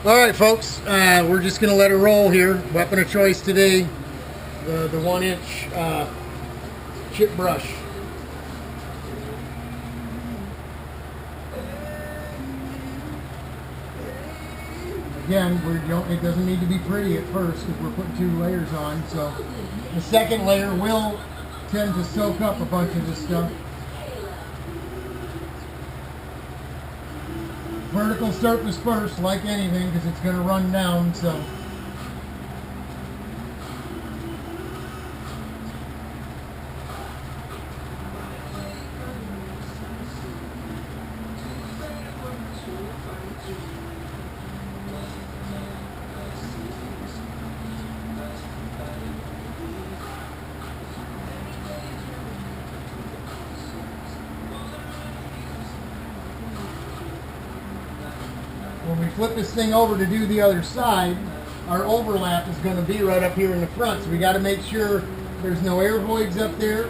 All right, folks, we're just going to let it roll here. Weapon of choice today, the 1-inch chip brush. Again, it doesn't need to be pretty at first because we're putting 2 layers on. So the second layer will tend to soak up a bunch of this stuff. Vertical surface first, like anything, because it's going to run down. So when we flip this thing over to do the other side, our overlap is going to be right up here in the front. So we got to make sure there's no air voids up there,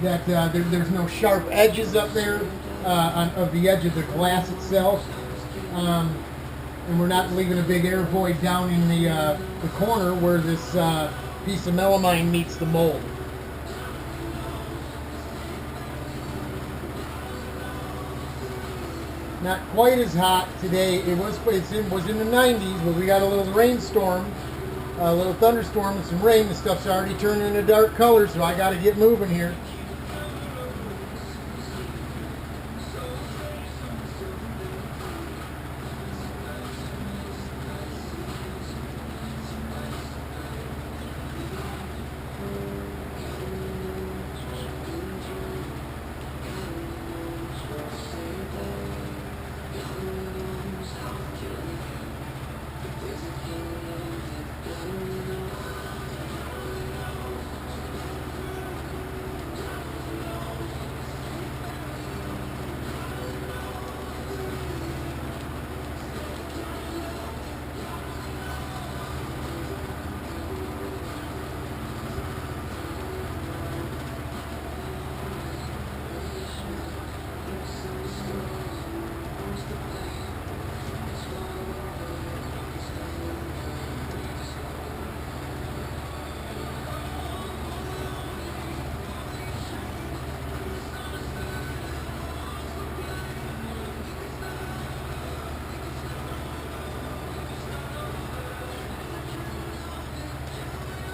that there's no sharp edges up there of the edge of the glass itself, and we're not leaving a big air void down in the corner where this piece of melamine meets the mold. Not quite as hot today. It was in the 90s, but we got a little rainstorm, a little thunderstorm and some rain. The stuff's already turning into dark color, so I got to get moving here.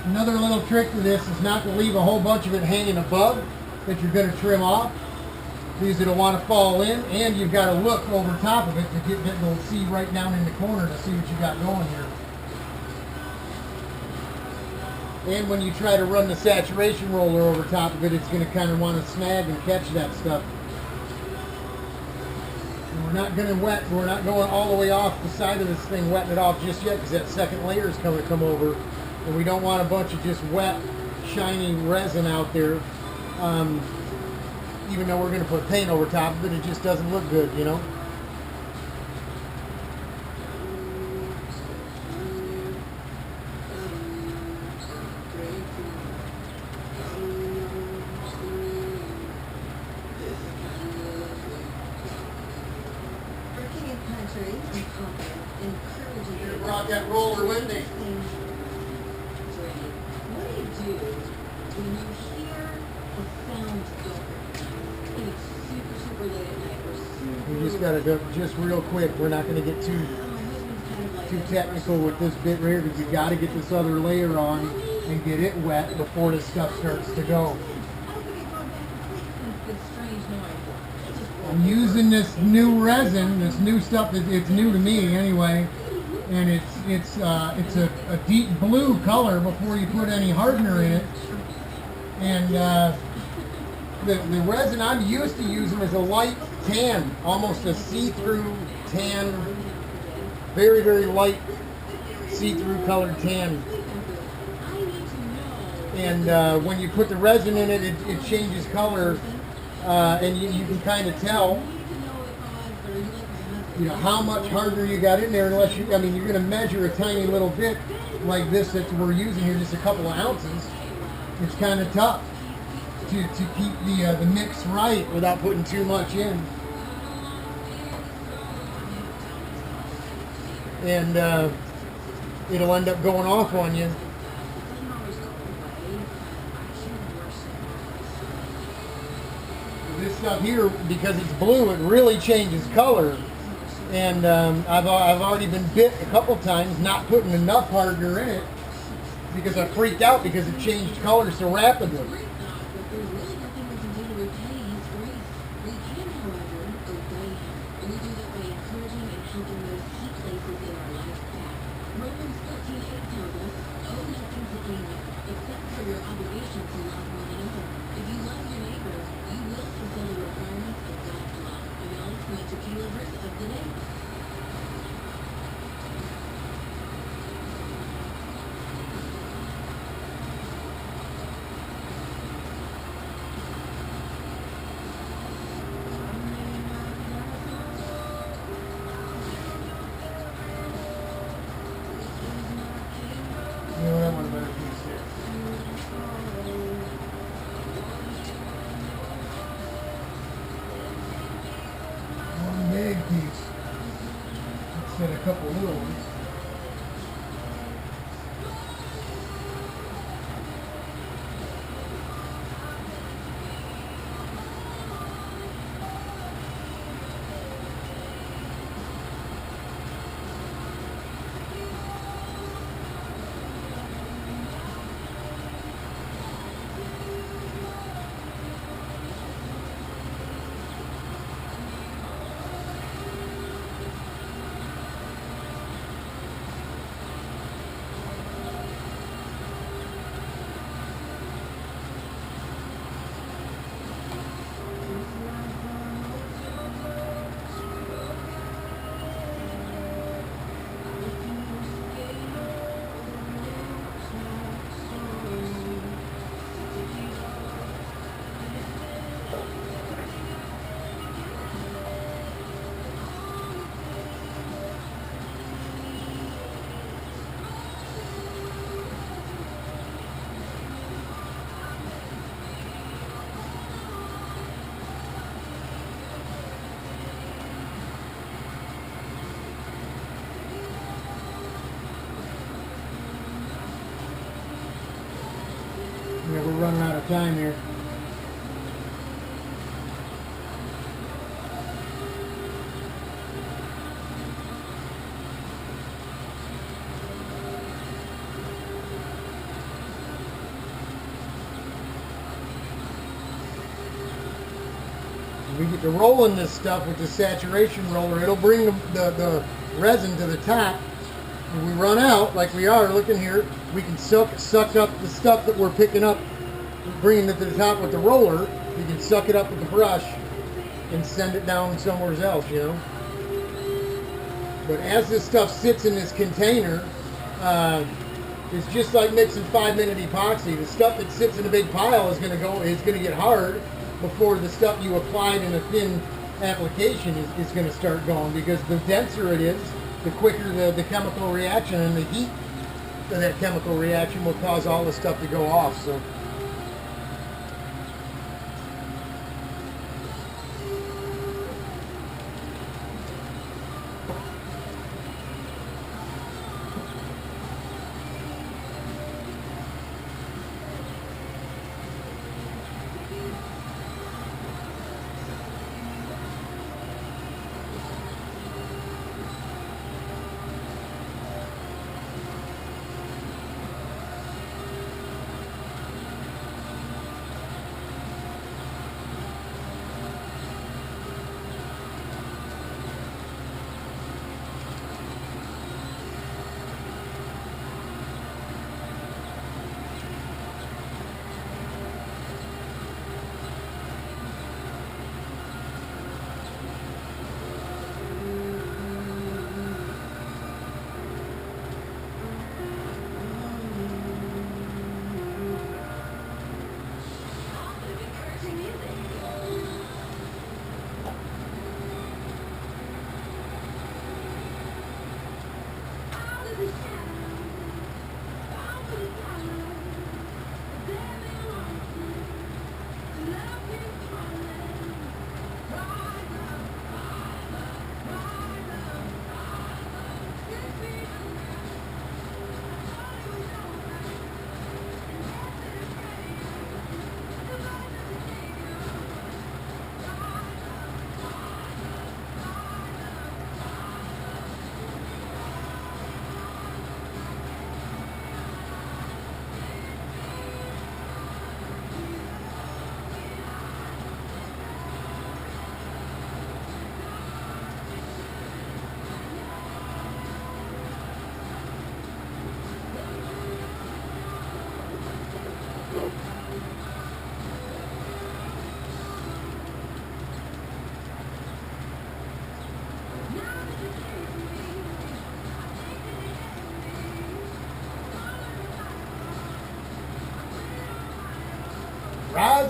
Another little trick to this is not to leave a whole bunch of it hanging above that you're going to trim off, because it'll want to fall in, and you've got to look over top of it to get that little see right down in the corner to see what you got going here. And when you try to run the saturation roller over top of it, it's going to kind of want to snag and catch that stuff. And we're not going to we're not going all the way off the side of this thing, wetting it off just yet, because that second layer is going to come over. And we don't want a bunch of just wet, shiny resin out there. Even though we're going to put paint over top of it, it just doesn't look good, you know? You brought that roller with me. When you hear the sound filter, and it's super late at night, We just got to go just real quick. We're not going to get too technical with this bit right here, because you got to get this other layer on and get it wet before this stuff starts to go. I'm using this new resin, this new stuff. It's new to me anyway, and it's a deep blue color before you put any hardener in it. And the resin I'm used to using is a light tan, almost a see-through tan, very light see-through colored tan. And when you put the resin in it, it changes color, and you can kind of tell, you know, how much hardener you got in there. Unless you're going to measure a tiny little bit like this that we're using here, just a couple of ounces. It's kind of tough to keep the mix right without putting too much in. and it'll end up going off on you. This stuff here, because it's blue, it really changes color. And I've already been bit a couple times not putting enough hardener in it because I freaked out because it changed color so rapidly. You know what, I want a better piece here. One big piece instead of a couple little ones. Yeah, we're running out of time here. We get to rolling this stuff with the saturation roller. It'll bring the resin to the top. When we run out, like we are looking here, we can suck up the stuff that we're picking up, bringing it to the top with the roller. We can suck it up with the brush and send it down somewhere else, you know. But as this stuff sits in this container, it's just like mixing 5-minute epoxy. The stuff that sits in a big pile is going to get hard before the stuff you applied in a thin application is going to start going, because the denser it is, the quicker the chemical reaction and the heat of that chemical reaction will cause all the stuff to go off. So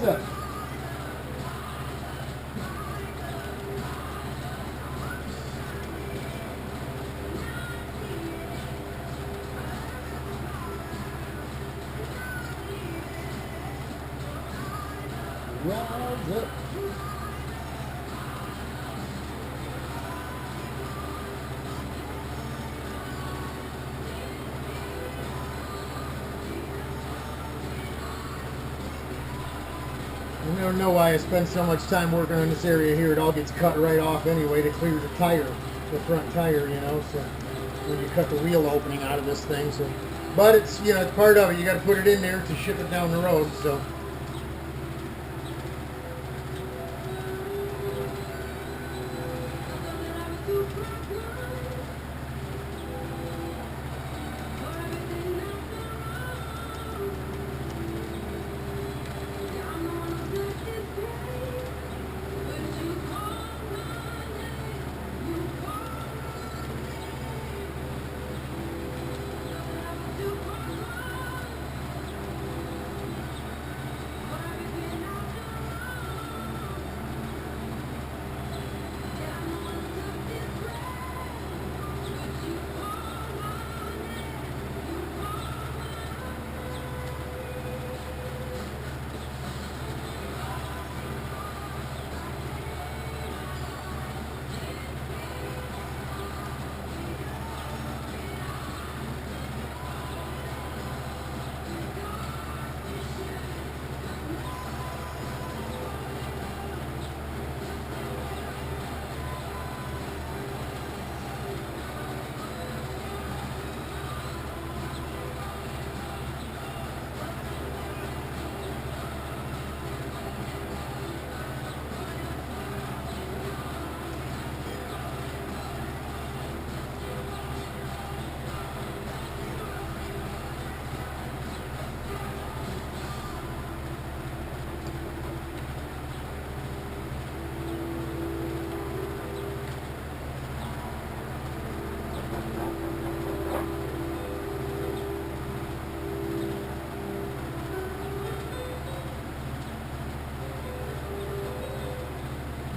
Wowza. Wowza. I don't know why I spend so much time working on this area here. It all gets cut right off anyway to clear the tire, the front tire, you know. So when you cut the wheel opening out of this thing, so. But it's, you know, it's part of it. You got to put it in there to ship it down the road. So.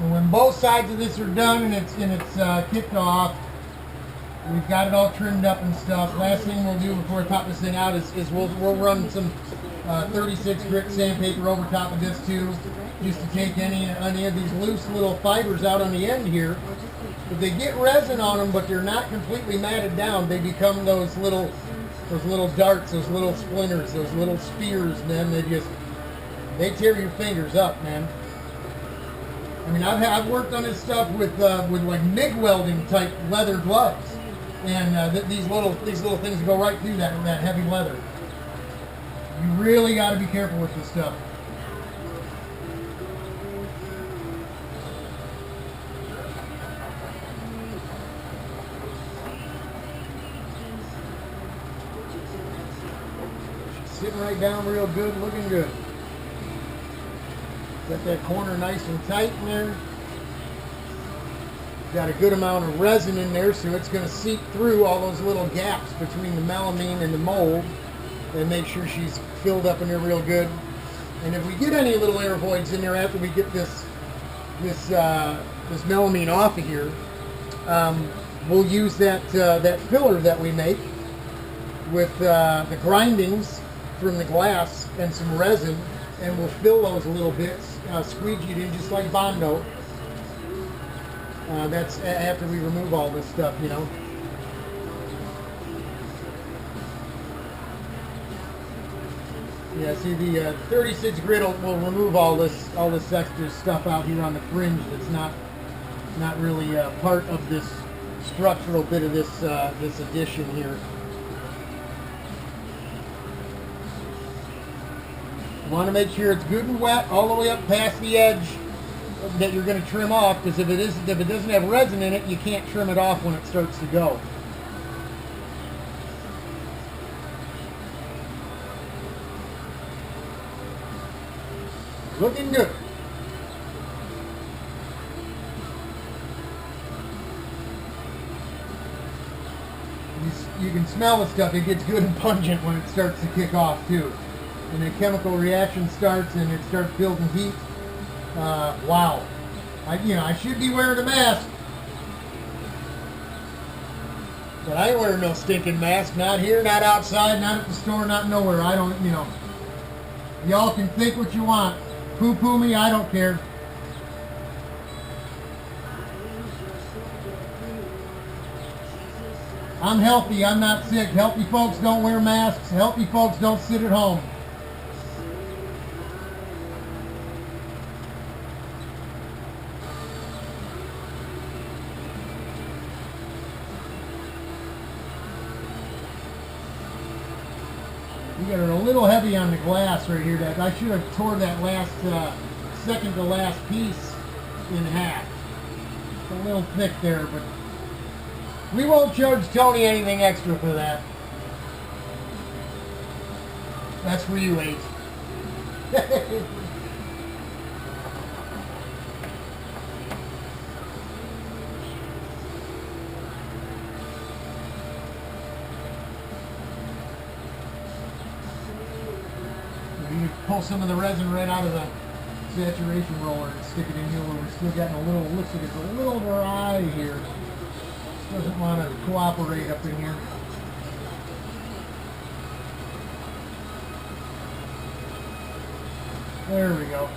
And when both sides of this are done and it's kicked off, we've got it all trimmed up and stuff. Last thing we'll do before I pop this thing out is we'll run some 36 grit sandpaper over top of this too, just to take any of these loose little fibers out on the end here. If they get resin on them, but they're not completely matted down, they become those little darts, those little splinters, those little spears, man. They tear your fingers up, man. I mean, I've worked on this stuff with like MIG welding type leather gloves, and these little things go right through that heavy leather. You really got to be careful with this stuff. She's sitting right down real good, looking good. Got that corner nice and tight in there. Got a good amount of resin in there, so it's going to seep through all those little gaps between the melamine and the mold and make sure she's filled up in there real good. And if we get any little air voids in there after we get this melamine off of here, we'll use that filler that we make with the grindings from the glass and some resin, and we'll fill those little bits, squeegee it in just like Bondo. That's after we remove all this stuff, you know. Yeah, see, the 36 grit will remove all this extra stuff out here on the fringe that's not really part of this structural bit of this addition here. You want to make sure it's good and wet all the way up past the edge that you're going to trim off, because if it doesn't have resin in it, you can't trim it off when it starts to go. Looking good. You can smell the stuff. It gets good and pungent when it starts to kick off too. and a chemical reaction starts and it starts building heat. Wow. I should be wearing a mask. But I ain't wearing no stinking mask. Not here, not outside, not at the store, not nowhere. I don't, Y'all can think what you want. Poo-poo me, I don't care. I'm healthy, I'm not sick. Healthy folks don't wear masks. Healthy folks don't sit at home. We got it a little heavy on the glass right here. That I should have tore that last second to last piece in half. It's a little thick there, but we won't charge Tony anything extra for that. That's for you, H. You can pull some of the resin right out of the saturation roller and stick it in here where we're still getting a little, looks like it's a little dry here. Doesn't want to cooperate up in here. There we go.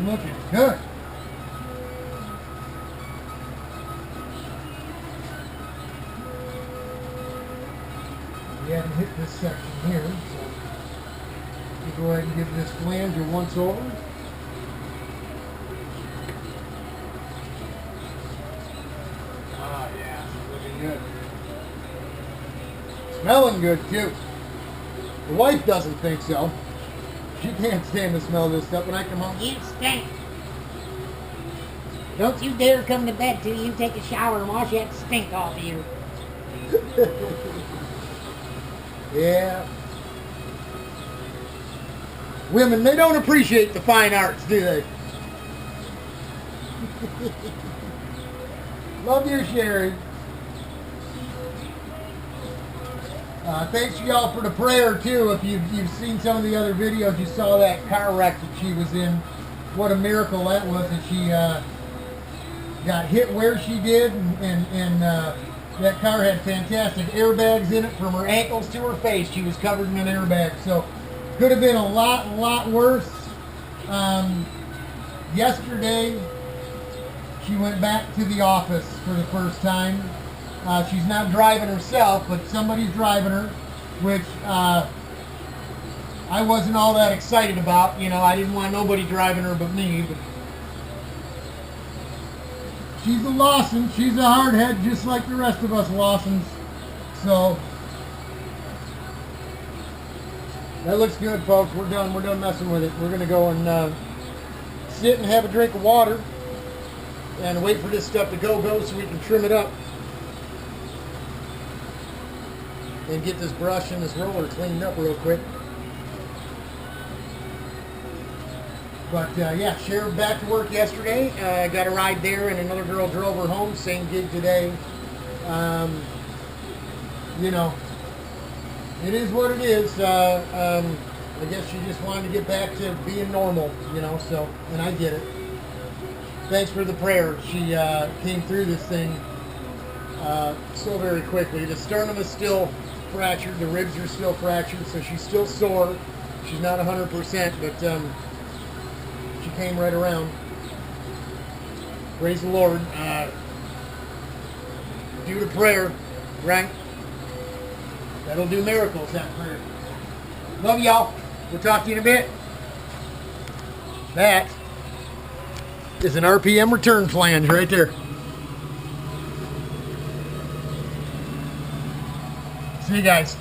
Looking good. We haven't hit this section here, so we'll go ahead and give this flange a once over. Ah, yeah, looking good. Smelling good too. The wife doesn't think so. She can't stand the smell of this stuff when I come home. You stink. Don't you dare come to bed till you take a shower and wash that stink off of you. Yeah. Women, they don't appreciate the fine arts, do they? Love you, Sherry. Thanks y'all for the prayer too. If you've seen some of the other videos, you saw that car wreck that she was in. What a miracle that was that she got hit where she did, and that car had fantastic airbags in it from her ankles to her face. She was covered in an airbag, so could have been a lot worse. Yesterday, she went back to the office for the first time. She's not driving herself, but somebody's driving her, which I wasn't all that excited about. I didn't want nobody driving her but me. But she's a Lawson. She's a hardhead, just like the rest of us Lawsons. So that looks good, folks. We're done. We're done messing with it. We're gonna go and sit and have a drink of water and wait for this stuff to go so we can trim it up. And get this brush and this roller cleaned up real quick. But yeah, Sharon back to work yesterday. Got a ride there, and another girl drove her home. Same gig today. It is what it is. I guess she just wanted to get back to being normal, so, and I get it. Thanks for the prayer. She came through this thing so very quickly. The sternum is still fractured, the ribs are still fractured, so she's still sore. She's not 100%, but she came right around. Praise the Lord. Do the prayer, right? That'll do miracles, that prayer. Love y'all. We'll talk to you in a bit. That is an RPM return flange right there. See you guys.